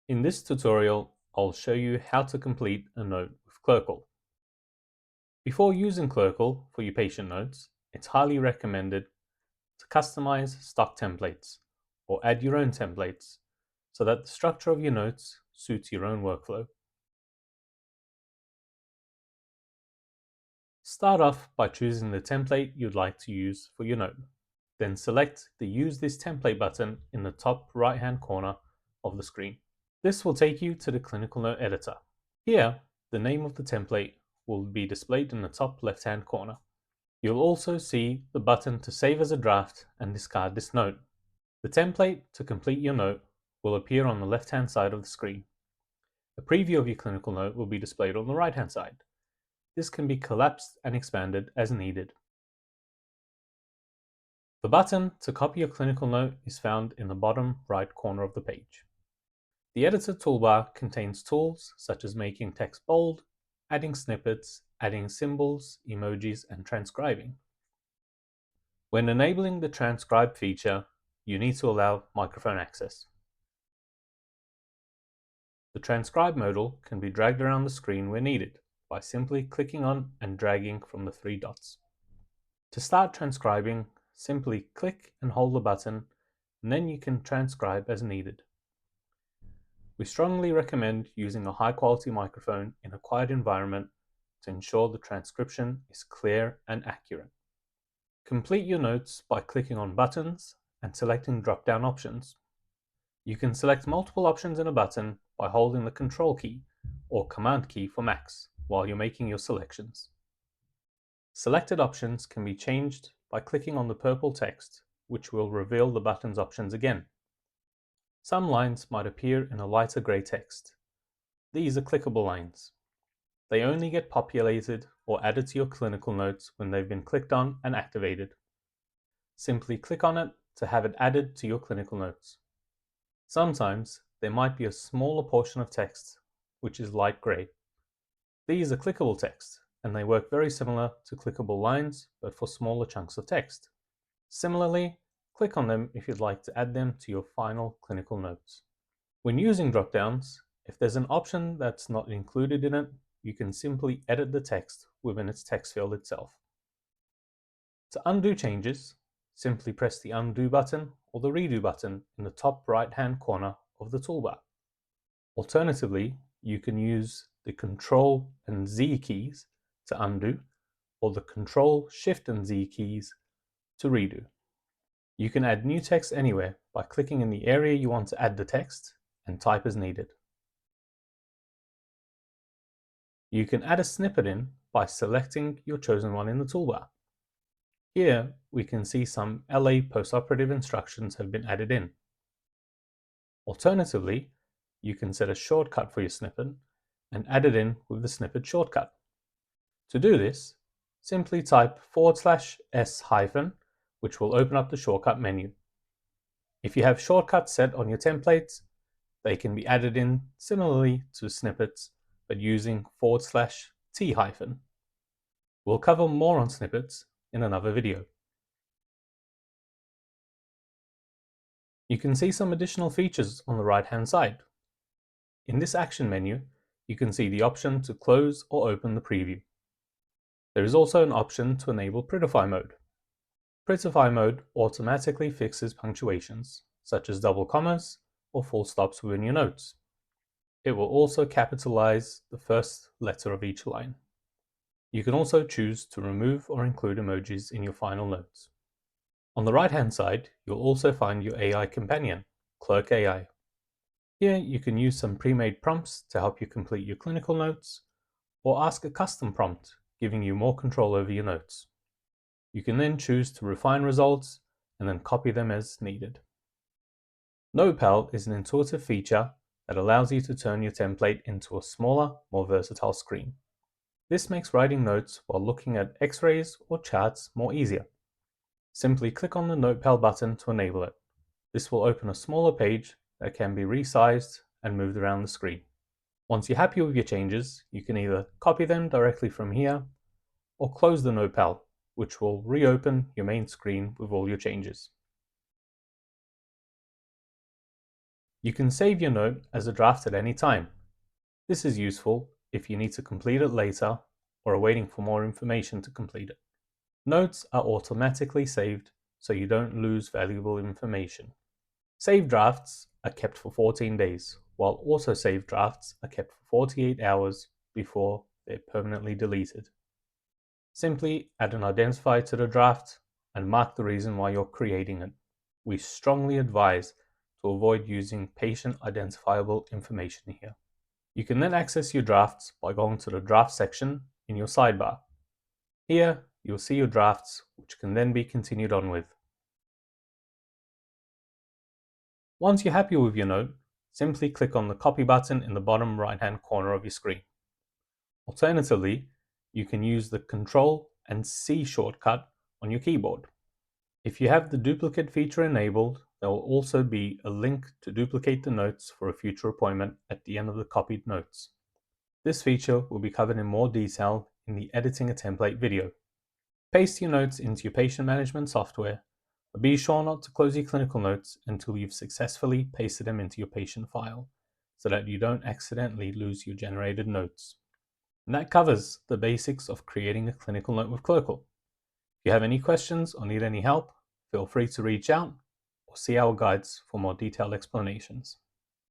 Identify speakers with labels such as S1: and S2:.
S1: In this tutorial, I'll show you how to complete a note with Clerkal. Before using Clerkal for your patient notes, it's highly recommended to customize stock templates or add your own templates so that the structure of your notes suits your own workflow. Start off by choosing the template you'd like to use for your note. Then select the Use this template button in the top right-hand corner of the screen. This will take you to the Clinical Note Editor. Here, the name of the template will be displayed in the top left-hand corner. You'll also see the button to save as a draft and discard this note. The template to complete your note will appear on the left-hand side of the screen. A preview of your clinical note will be displayed on the right-hand side. This can be collapsed and expanded as needed. The button to copy your clinical note is found in the bottom right corner of the page. The editor toolbar contains tools such as making text bold, adding snippets, adding symbols, emojis, and transcribing. When enabling the transcribe feature, you need to allow microphone access. The transcribe modal can be dragged around the screen where needed by simply clicking on and dragging from the three dots. To start transcribing, simply click and hold the button, and then you can transcribe as needed. We strongly recommend using a high-quality microphone in a quiet environment to ensure the transcription is clear and accurate. Complete your notes by clicking on buttons and selecting drop-down options. You can select multiple options in a button by holding the Control key or Command key for Macs while you're making your selections. Selected options can be changed by clicking on the purple text, which will reveal the button's options again. Some lines might appear in a lighter grey text. These are clickable lines. They only get populated or added to your clinical notes when they've been clicked on and activated. Simply click on it to have it added to your clinical notes. Sometimes there might be a smaller portion of text, which is light grey. These are clickable text, and they work very similar to clickable lines, but for smaller chunks of text. Similarly, click on them if you'd like to add them to your final clinical notes. When using drop-downs, if there's an option that's not included in it, you can simply edit the text within its text field itself. To undo changes, simply press the Undo button or the Redo button in the top right-hand corner of the toolbar. Alternatively, you can use the Control and Z keys to undo, or the Control, Shift and Z keys to redo. You can add new text anywhere by clicking in the area you want to add the text and type as needed. You can add a snippet in by selecting your chosen one in the toolbar. Here, we can see some LA postoperative instructions have been added in. Alternatively, you can set a shortcut for your snippet and add it in with the snippet shortcut. To do this, simply type /s-, which will open up the shortcut menu. If you have shortcuts set on your templates, they can be added in similarly to snippets, but using /t-. We'll cover more on snippets in another video. You can see some additional features on the right-hand side. In this action menu, you can see the option to close or open the preview. There is also an option to enable Prettify mode. Prettify mode automatically fixes punctuations, such as double commas or full stops within your notes. It will also capitalize the first letter of each line. You can also choose to remove or include emojis in your final notes. On the right-hand side, you'll also find your AI companion, Clerkal. Here you can use some pre-made prompts to help you complete your clinical notes, or ask a custom prompt, giving you more control over your notes. You can then choose to refine results and then copy them as needed. NotePal is an intuitive feature that allows you to turn your template into a smaller, more versatile screen. This makes writing notes while looking at X-rays or charts more easier. Simply click on the NotePal button to enable it. This will open a smaller page that can be resized and moved around the screen. Once you're happy with your changes, you can either copy them directly from here or close the NotePal, which will reopen your main screen with all your changes. You can save your note as a draft at any time. This is useful if you need to complete it later or are waiting for more information to complete it. Notes are automatically saved so you don't lose valuable information. Saved drafts are kept for 14 days, while autosave drafts are kept for 48 hours before they're permanently deleted. Simply add an identifier to the draft and mark the reason why you're creating it. We strongly advise to avoid using patient identifiable information here. You can then access your drafts by going to the draft section in your sidebar. Here, you'll see your drafts, which can then be continued on with. Once you're happy with your note, simply click on the copy button in the bottom right-hand corner of your screen. Alternatively, you can use the Ctrl and C shortcut on your keyboard. If you have the duplicate feature enabled, there will also be a link to duplicate the notes for a future appointment at the end of the copied notes. This feature will be covered in more detail in the Editing a Template video. Paste your notes into your patient management software, but be sure not to close your clinical notes until you've successfully pasted them into your patient file, so that you don't accidentally lose your generated notes. And that covers the basics of creating a clinical note with Clerkal. If you have any questions or need any help, feel free to reach out or see our guides for more detailed explanations.